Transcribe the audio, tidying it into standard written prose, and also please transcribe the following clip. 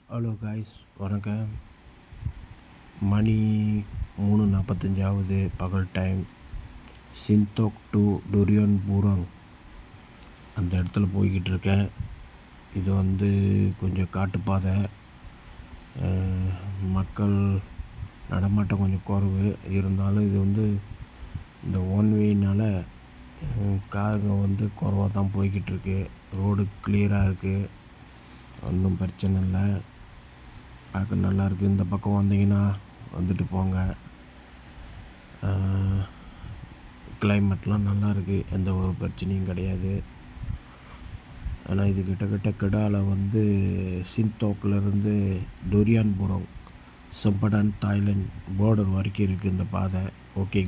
Hello guys, வணக்கம். மணி 3:45 ஆகுது, பகல் டைம். சின்தோக் டு டுரியான் பூராங் அந்த இடத்துல போய்கிட்டு இருக்கேன். இது கொஞ்சம் காட்டுப்பாதை. மக்கள் நடமாட்டம் கொஞ்சம் குறைவு. இருந்தாலும் இது இந்த ஒன்வேனால் காருங்க குறைவாக தான் போய்கிட்டுருக்கு. ரோடு கிளியராக இருக்குது, ஒன்றும் பிரச்சனை இல்லை. பார்க்க நல்லாயிருக்கு. இந்த பக்கம் வந்தீங்கன்னா வந்துட்டு போங்க. கிளைமேட்லாம் நல்லாயிருக்கு, எந்த ஒரு பிரச்சனையும் கிடையாது. ஆனால் இது கிட்டத்தட்ட கெடாவில் சின்தோக்கிலேருந்து டுரியான் பூராங் சம்படான் தாய்லாந்து பார்டர் வரைக்கும் இருக்குது இந்த பாதை. ஓகே.